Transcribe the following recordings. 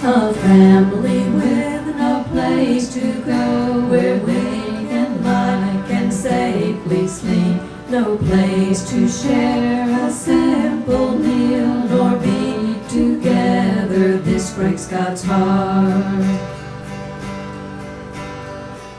A family with no place to go, where we can lie and safely sleep. No place to share a simple meal, nor be together. This breaks God's heart.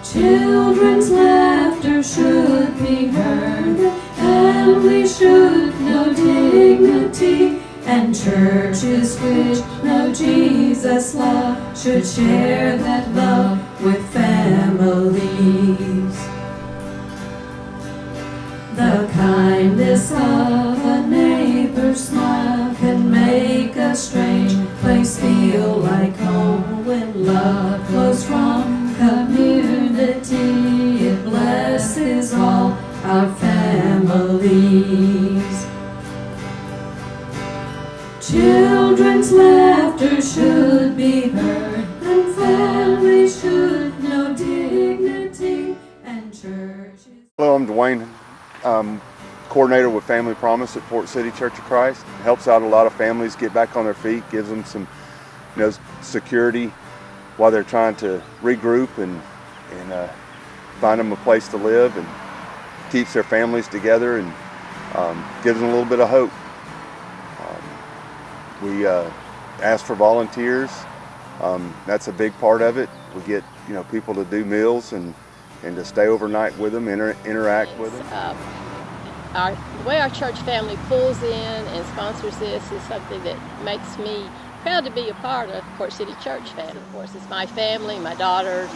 Children's laughter should be heard, and we should know dignity. And churches which know Jesus' love should share that love with families. The kindness of a neighbor's smile can make a strange place feel like home. When love flows from community, it blesses all our families. Children's laughter should be heard, and families should know dignity, and churches. Hello, I'm Dwayne, coordinator with Family Promise at Port City Church of Christ. It helps out a lot of families get back on their feet, gives them some, security while they're trying to regroup and find them a place to live, and keeps their families together and gives them a little bit of hope. We ask for volunteers. That's a big part of it. We get people to do meals and to stay overnight with them, interact with them. The way our church family pulls in and sponsors this is something that makes me proud to be a part of Port City Church family. Of course, it's my family, my daughters,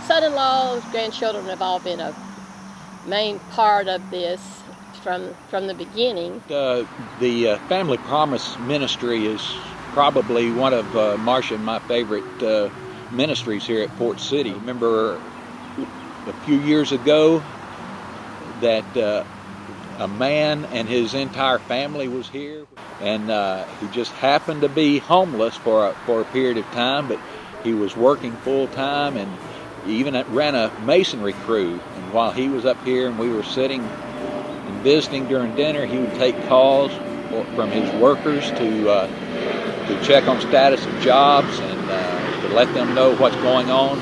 son-in-law, grandchildren have all been a main part of this from the beginning. The Family Promise Ministry is probably one of Marcia and my favorite ministries here at Port City. I remember a few years ago that a man and his entire family was here, and he just happened to be homeless for a period of time, but he was working full time, and he even ran a masonry crew. And while he was up here and we were sitting and visiting during dinner, he would take calls from his workers to check on status of jobs and to let them know what's going on.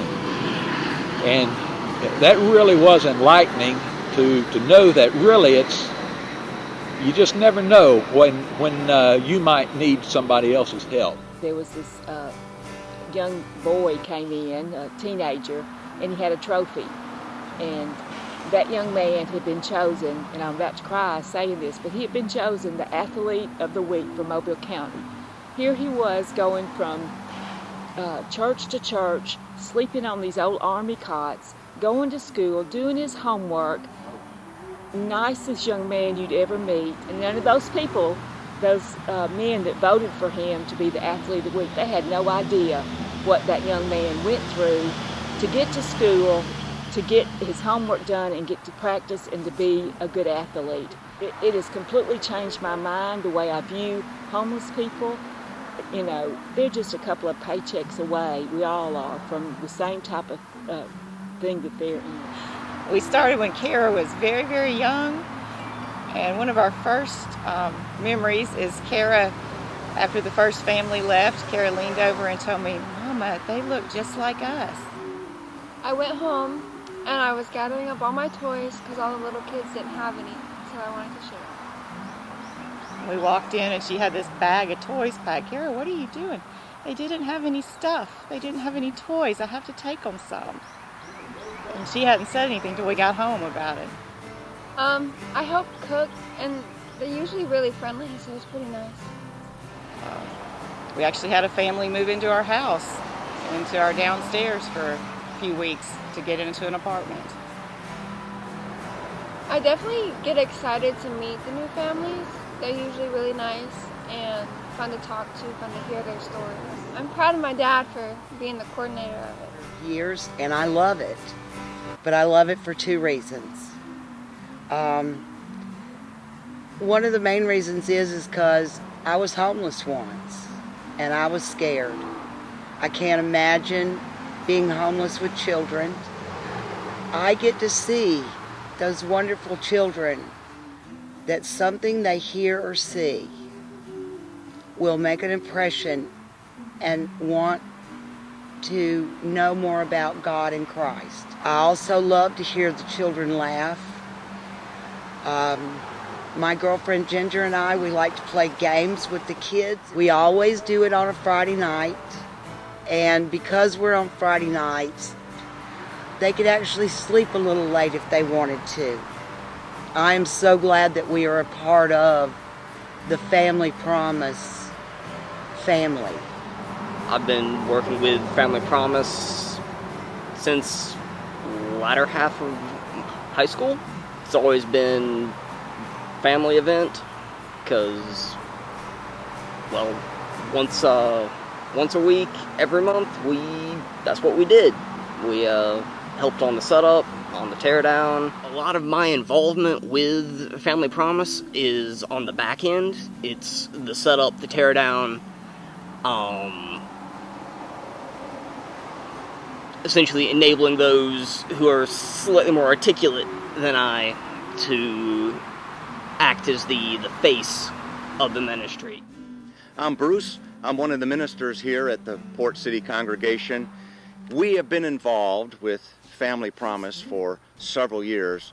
And that really was enlightening to know that really you just never know when you might need somebody else's help. There was this young boy came in, a teenager, and he had a trophy. And that young man had been chosen, and I'm about to cry saying this, but he had been chosen the Athlete of the Week for Mobile County. Here he was going from church to church, sleeping on these old army cots, going to school, doing his homework, nicest young man you'd ever meet. And none of those people, those men that voted for him to be the Athlete of the Week, they had no idea what that young man went through to get to school, to get his homework done and get to practice and to be a good athlete. It has completely changed my mind, the way I view homeless people. They're just a couple of paychecks away, we all are, from the same type of thing that they're in. We started when Kara was very, very young, and one of our first memories is Kara, after the first family left, Kara leaned over and told me, "Mama, they look just like us." I went home and I was gathering up all my toys because all the little kids didn't have any, so I wanted to share. We walked in and she had this bag of toys packed. "Kara, what are you doing?" "They didn't have any stuff. They didn't have any toys. I have to take them some." And she hadn't said anything till we got home about it. I helped cook, and they're usually really friendly, so it's pretty nice. We actually had a family move into our house, into our downstairs for a few weeks to get into an apartment. I definitely get excited to meet the new families. They're usually really nice and fun to talk to, fun to hear their stories. I'm proud of my dad for being the coordinator of it. Years, and I love it, but I love it for two reasons. One of the main reasons is because I was homeless once, and I was scared. I can't imagine being homeless with children. I get to see those wonderful children that something they hear or see will make an impression and want to know more about God and Christ. I also love to hear the children laugh. My girlfriend Ginger and I, we like to play games with the kids. We always do it on a Friday night. And because we're on Friday nights, they could actually sleep a little late if they wanted to. I am so glad that we are a part of the Family Promise family. I've been working with Family Promise since latter half of high school. It's always been family event because, well, once a week, every month, that's what we did. We helped on the setup, on the teardown. A lot of my involvement with Family Promise is on the back end. It's the setup, the teardown, essentially enabling those who are slightly more articulate than I to act as the face of the ministry. I'm Bruce. I'm one of the ministers here at the Port City congregation. We have been involved with Family Promise for several years.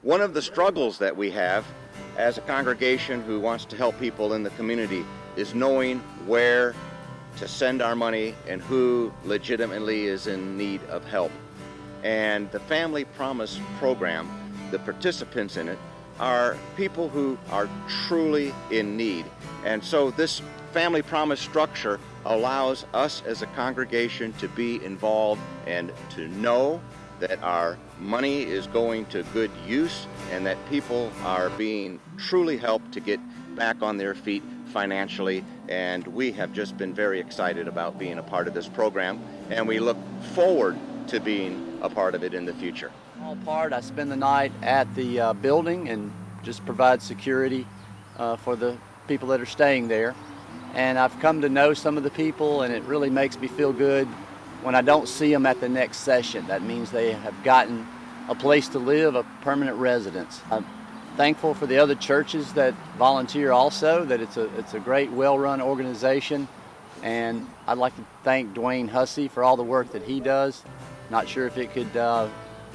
One of the struggles that we have as a congregation who wants to help people in the community is knowing where to send our money and who legitimately is in need of help. And the Family Promise program, the participants in it, are people who are truly in need. And so this Family Promise structure allows us as a congregation to be involved and to know that our money is going to good use and that people are being truly helped to get back on their feet financially. And we have just been very excited about being a part of this program, and we look forward to being a part of it in the future. Small part, I spend the night at the building and just provide security for the people that are staying there. And I've come to know some of the people, and it really makes me feel good when I don't see them at the next session. That means they have gotten a place to live, a permanent residence. I'm thankful for the other churches that volunteer also, that it's a great, well-run organization. And I'd like to thank Dwayne Hussey for all the work that he does. Not sure if it could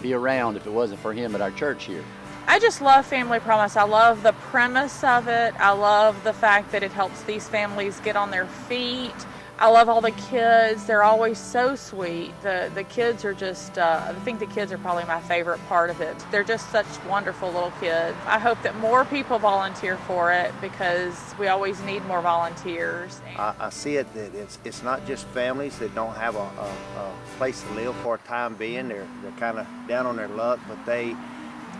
be around if it wasn't for him at our church here. I just love Family Promise. I love the premise of it. I love the fact that it helps these families get on their feet. I love all the kids. They're always so sweet. The kids are just, I think the kids are probably my favorite part of it. They're just such wonderful little kids. I hope that more people volunteer for it because we always need more volunteers. I see it that it's not just families that don't have a place to live for a time being. They're kind of down on their luck, but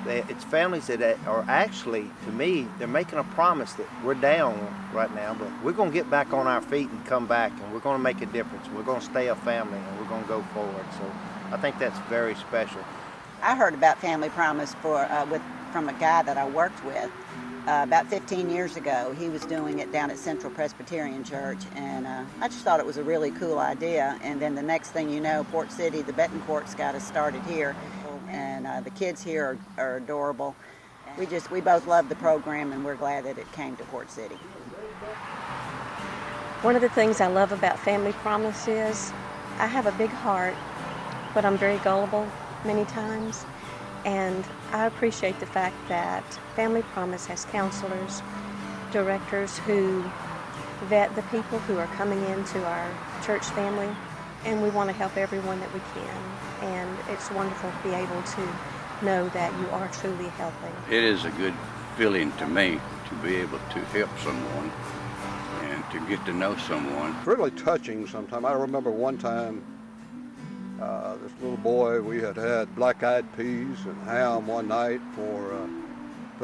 it's families that are actually, to me, they're making a promise that we're down right now, but we're going to get back on our feet and come back, and we're going to make a difference. We're going to stay a family, and we're going to go forward. So I think that's very special. I heard about Family Promise from a guy that I worked with about 15 years ago. He was doing it down at Central Presbyterian Church, and I just thought it was a really cool idea. And then the next thing you know, Port City, the Betancourts got us started here. And the kids here are adorable. We both love the program, and we're glad that it came to Port City. One of the things I love about Family Promise is I have a big heart, but I'm very gullible many times. And I appreciate the fact that Family Promise has counselors, directors who vet the people who are coming into our church family, and we want to help everyone that we can. And it's wonderful to be able to know that you are truly helping. It is a good feeling to me to be able to help someone and to get to know someone. It's really touching sometimes. I remember one time this little boy, we had black-eyed peas and ham one night for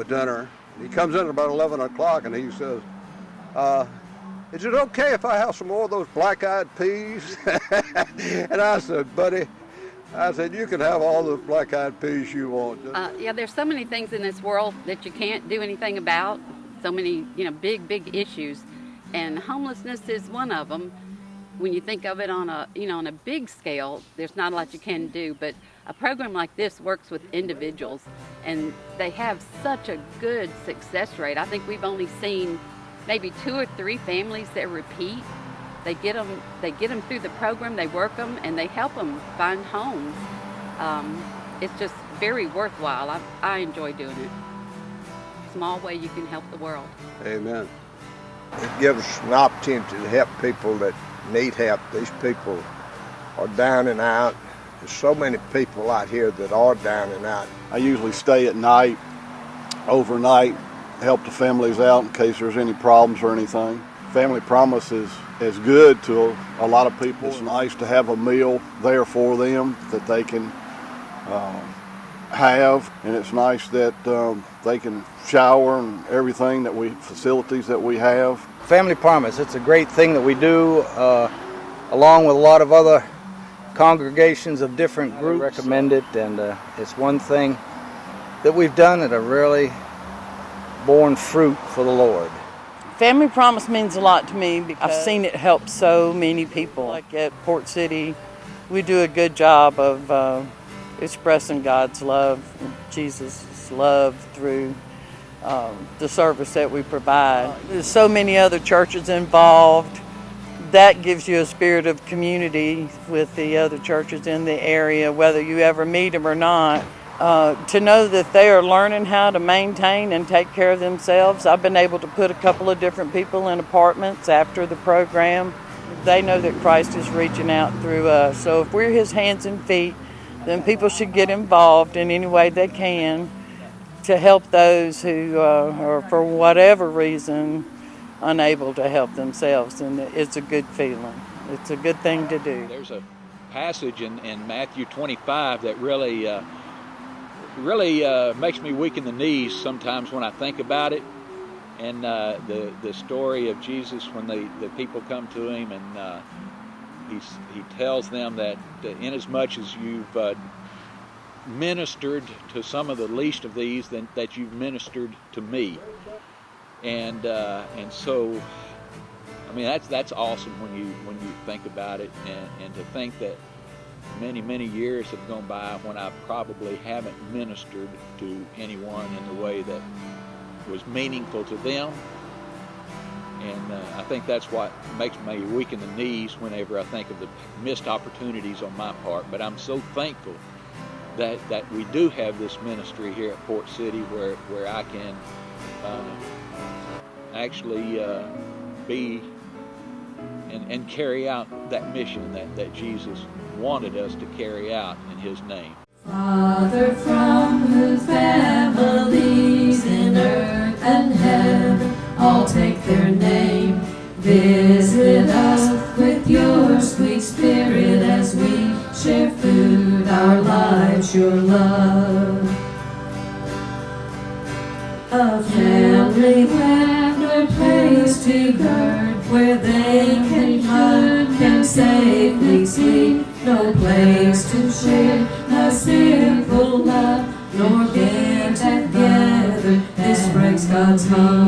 dinner. He comes in at about 11 o'clock and he says, is it okay if I have some more of those black-eyed peas? And I said, buddy, you can have all the black-eyed peas you want. Yeah, there's so many things in this world that you can't do anything about. So many, big issues. And homelessness is one of them. When you think of it on a big scale, there's not a lot you can do. But a program like this works with individuals, and they have such a good success rate. I think we've only seen maybe 2 or 3 families that repeat. They get them through the program, they work them, and they help them find homes. It's just very worthwhile. I enjoy doing it. Small way you can help the world. Amen. It gives us an opportunity to help people that need help. These people are down and out. There's so many people out here that are down and out. I usually stay at night, overnight, help the families out in case there's any problems or anything. Family Promise is good to a lot of people. It's nice to have a meal there for them that they can have, and it's nice that they can shower and everything facilities that we have. Family Promise, it's a great thing that we do along with a lot of other congregations of different groups. I recommend it, and it's one thing that we've done that have really borne fruit for the Lord. Family Promise means a lot to me because I've seen it help so many people. Like at Port City, we do a good job of expressing God's love, Jesus' love through the service that we provide. There's so many other churches involved. That gives you a spirit of community with the other churches in the area, whether you ever meet them or not. To know that they are learning how to maintain and take care of themselves. I've been able to put a couple of different people in apartments after the program. They know that Christ is reaching out through us. So if we're His hands and feet, then people should get involved in any way they can to help those who are, for whatever reason, unable to help themselves. And it's a good feeling. It's a good thing to do. There's a passage in Matthew 25 that really makes me weak in the knees sometimes when I think about it. And the story of Jesus when the people come to Him, and he tells them that inasmuch as you've ministered to some of the least of these, then that you've ministered to me. And so, I mean, that's awesome when you think about it, and to think that many years have gone by when I probably haven't ministered to anyone in the way that was meaningful to them. And I think that's what makes me weak in the knees whenever I think of the missed opportunities on my part. But I'm so thankful that we do have this ministry here at Port City where I can actually be and carry out that mission that Jesus wanted us to carry out in His name. Father, from whose families in earth and heaven all take their name, visit us with your sweet spirit as we share food, our lives, your love. A family with no place to gird, where they can hide, can safely sleep, no place to share a simple love, nor get together. This breaks God's heart.